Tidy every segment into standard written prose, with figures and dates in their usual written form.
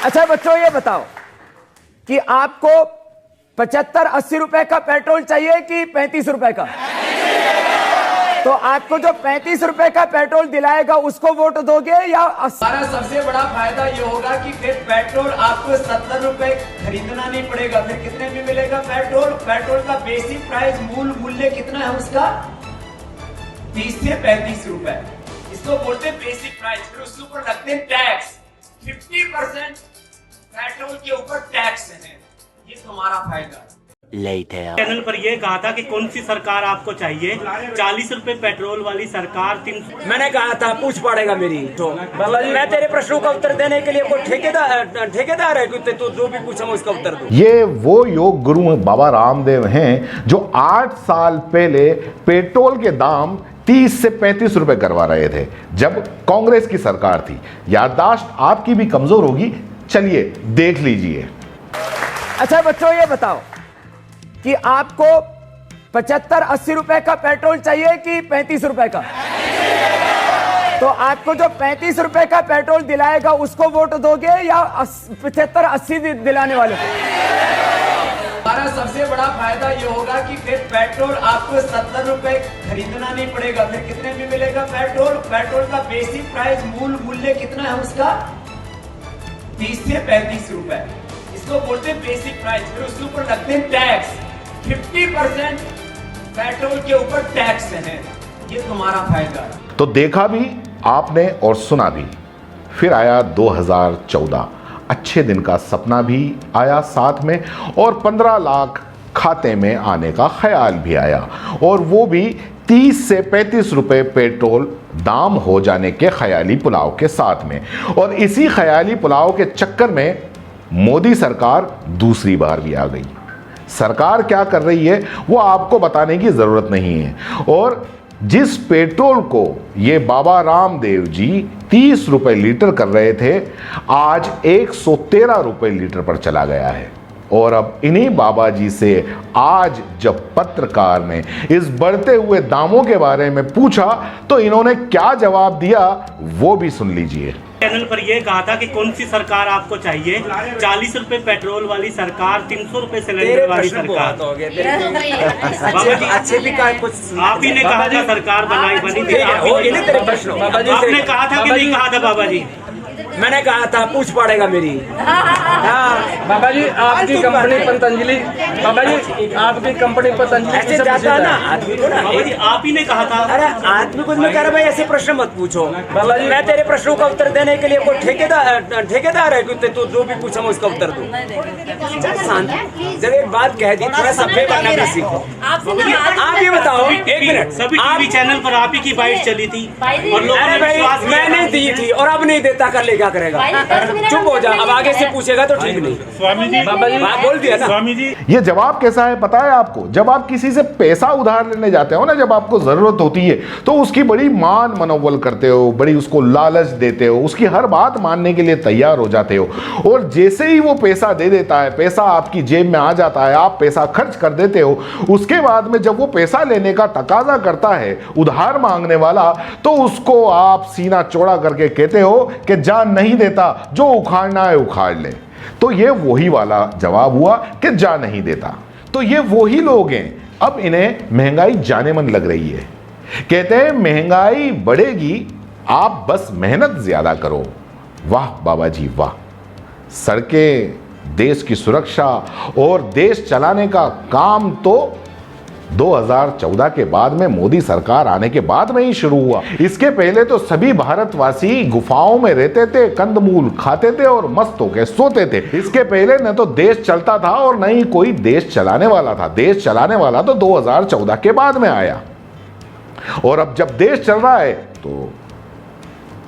अच्छा बच्चों ये बताओ कि आपको 75-80 रुपए का पेट्रोल चाहिए कि 35 रुपए का? तो आपको जो 35 रुपए का पेट्रोल दिलाएगा उसको वोट दोगे या? हमारा सबसे बड़ा फायदा ये होगा कि फिर पेट्रोल आपको 70 रुपए खरीदना नहीं पड़ेगा। फिर कितने में मिलेगा पेट्रोल? पेट्रोल का बेसिक प्राइस मूल्य कितना है उसका? 30 से 35 रुपए। इसको बोलते हैं बेसिक प्राइस। फिर उसके ऊपर लगते हैं टैक्स। 50% पेट्रोल के ऊपर टैक्स है। ये तुम्हारा फायदा। चैनल पर ये कहा था कि कौन सी सरकार आपको चाहिए, 40 रुपए पेट्रोल वाली सरकार, 300। मैंने कहा था पूछ पड़ेगा मेरी तो मैं तेरे प्रश्नों का उत्तर देने के लिए कोई ठेकेदार है कि तो जो भी पूछा मैं उसका उत्तर दूं। ये वो योग गुरु बाबा रामदेव हैं जो 8 साल पहले पेट्रोल के दाम 30 से 35 रुपए करवा रहे थे जब कांग्रेस की सरकार थी। याददाश्त आपकी भी कमजोर होगी, चलिए देख लीजिए। अच्छा बच्चों ये बताओ कि आपको 75-80 रुपए का पेट्रोल चाहिए कि 35 रुपए का? तो आपको जो 35 रुपए का पेट्रोल दिलाएगा उसको वोट दोगे या 75-80 दिलाने वाले को? हमारा सबसे बड़ा फायदा ये होगा कि फिर पेट्रोल आपको 70 रुपए खरीदना नहीं पड़ेगा। फिर कितने में मिलेगा पेट्रोल? पेट्रोल का बेसिक प्राइस मूल्य कितना है उसका? 30 से 35 रुपए। इसको बोलते हैं बेसिक प्राइस। फिर उसके ऊपर लगते हैं टैक्स। 50% पेट्रोल के ऊपर टैक्स है। ये तुम्हारा फायदा है। तो देखा भी आपने और सुना भी। फिर आया 2014, अच्छे दिन का सपना भी आया साथ में और 15 लाख खाते में आने का ख्याल भी आया और वो भी 30 से 35 रुपए पेट्रोल दाम हो जाने के ख्याली पुलाव के साथ में। और इसी ख्याली पुलाव के चक्कर में मोदी सरकार दूसरी बार भी आ गई। सरकार क्या कर रही है वो आपको बताने की जरूरत नहीं है। और जिस पेट्रोल को ये बाबा रामदेव जी 30 रुपए लीटर कर रहे थे, आज 113 रुपए लीटर पर चला गया है। और अब इन्हीं बाबा जी से आज जब पत्रकार ने इस बढ़ते हुए दामों के बारे में पूछा तो इन्होंने क्या जवाब दिया वो भी सुन लीजिए। चैनल पर यह कहा था कि कौन सी सरकार आपको चाहिए, 40 रुपए पेट्रोल वाली सरकार, 300 रुपए सिलेंडर वाली सरकार। अच्छे भी का कुछ आप ही ने कहा था सरकार बनी थी। आपने कहा था कि नहीं कहा था बाबा जी? मैंने कहा था पूछ पड़ेगा मेरी। बाबा जी आपकी कंपनी पतंजलि, बाबा जी आपकी कंपनी पतंजलि ऐसे जाता है ना आदमी को ना। बाबा जी आप ही ने कहा था। अरे आदमी को मैं कह रहा भाई ऐसे प्रश्न मत पूछो। बाबा जी मैं तेरे प्रश्नों का उत्तर देने के लिए कोई ठेकेदार है कि तो जो भी पूछा मैं उसका उत्तर दूं। जब एक बात कह दी थोड़ा सभ्य बनना भी सीखो। आप ये बताओ एक मिनट, सभी टीवी चैनल पर आप ही की बाइट चली थी और लोगों ने विश्वास किया। मैंने दी थी और अब नहीं देता, कर ले क्या करेगा? चुप हो जा, अब आगे से पूछेगा तो ठीक नहीं। स्वामी जी बाबा जी बोल दिया ना। स्वामी जी ये जवाब कैसा है पता है आपको? जब आप किसी से पैसा उधार लेने जाते हो ना, जब आपको जरूरत होती है तो उसकी बड़ी मान मनोबल करते हो, बड़ी उसको लालच देते हो, उसकी हर बात मानने के लिए तैयार हो जाते हो। और जैसे ही वो पैसा दे देता है, पैसा आपकी जेब में आ जाता है, आप पैसा खर्च कर देते हो, उसके बाद में जब वो पैसा लेने का तकाजा करता है उधार मांगने वाला, तो उसको आप सीना चौड़ा करके कहते हो कि जान नहीं देता, जो उखाड़ना है उखाड़ ले। तो ये वही वाला जवाब हुआ कि जा नहीं देता। तो ये वही लोग हैं, अब इन्हें महंगाई जाने मन लग रही है। कहते हैं महंगाई बढ़ेगी, आप बस मेहनत ज्यादा करो। वाह बाबा जी वाह। सड़कें, देश की सुरक्षा और देश चलाने का काम तो 2014 के बाद में मोदी सरकार आने के बाद में ही शुरू हुआ। इसके पहले तो सभी भारतवासी गुफाओं में रहते थे, कंदमूल खाते थे और मस्त होकर सोते थे। इसके पहले न तो देश चलता था और न ही कोई देश चलाने वाला था। देश चलाने वाला तो 2014 के बाद में आया। और अब जब देश चल रहा है तो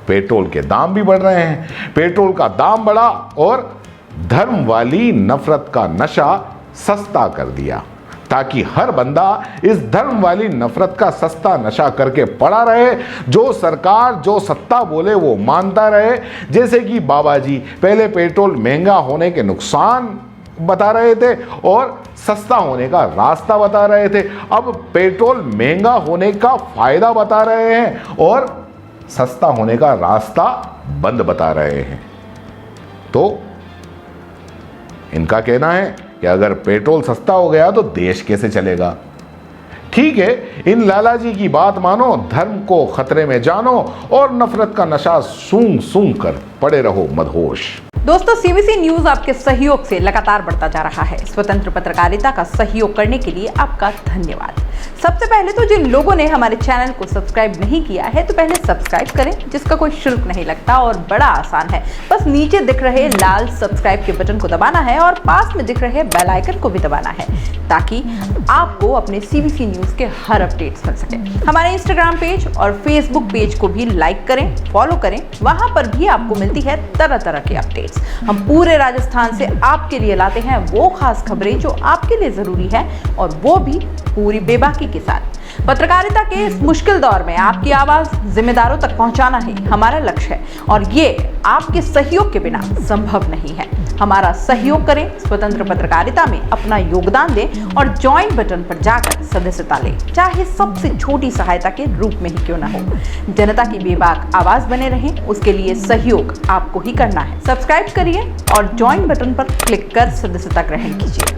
पेट्रोल के दाम भी बढ़ रहे हैं। पेट्रोल का दाम बढ़ा और धर्म वाली नफरत का नशा सस्ता कर दिया ताकि हर बंदा इस धर्म वाली नफरत का सस्ता नशा करके पड़ा रहे। जो सरकार जो सत्ता बोले वो मानता रहे। जैसे कि बाबा जी पहले पेट्रोल महंगा होने के नुकसान बता रहे थे और सस्ता होने का रास्ता बता रहे थे, अब पेट्रोल महंगा होने का फायदा बता रहे हैं और सस्ता होने का रास्ता बंद बता रहे हैं। तो इनका कहना है कि अगर पेट्रोल सस्ता हो गया तो देश कैसे चलेगा। ठीक है, इन लालाजी की बात मानो, धर्म को खतरे में जानो और नफरत का नशा सूंघ सूंघ कर पड़े रहो मदहोश। दोस्तों, सीबीसी न्यूज आपके सहयोग से लगातार बढ़ता जा रहा है। स्वतंत्र पत्रकारिता का सहयोग करने के लिए आपका धन्यवाद। सबसे पहले तो जिन लोगों ने हमारे चैनल को सब्सक्राइब नहीं किया है तो पहले सब्सक्राइब करें, जिसका कोई शुल्क नहीं लगता और बड़ा आसान है। बस नीचे दिख रहे लाल सब्सक्राइब के बटन को दबाना है और पास में दिख रहे बेल आइकन को भी दबाना है, ताकि आपको अपने सीबीसी न्यूज के हर अपडेट्स मिल सके। हमारे इंस्टाग्राम पेज और फेसबुक पेज को भी लाइक करें, फॉलो करें, वहां पर भी आपको मिलती है तरह तरह के अपडेट्स। हम पूरे राजस्थान से आपके लिए लाते हैं वो खास खबरें जो आपके लिए जरूरी है, और वो भी पूरी बेबाकी के साथ। पत्रकारिता के इस मुश्किल दौर में आपकी आवाज जिम्मेदारों तक पहुंचाना ही हमारा लक्ष्य है, और ये आपके सहयोग के बिना संभव नहीं है। हमारा सहयोग करें, स्वतंत्र पत्रकारिता में अपना योगदान दें और ज्वाइन बटन पर जाकर सदस्यता लें, चाहे सबसे छोटी सहायता के रूप में ही क्यों न हो। जनता की बेबाक आवाज बने रहें, उसके लिए सहयोग आपको ही करना है। सब्सक्राइब करिए और ज्वाइन बटन पर क्लिक कर सदस्यता ग्रहण कीजिए।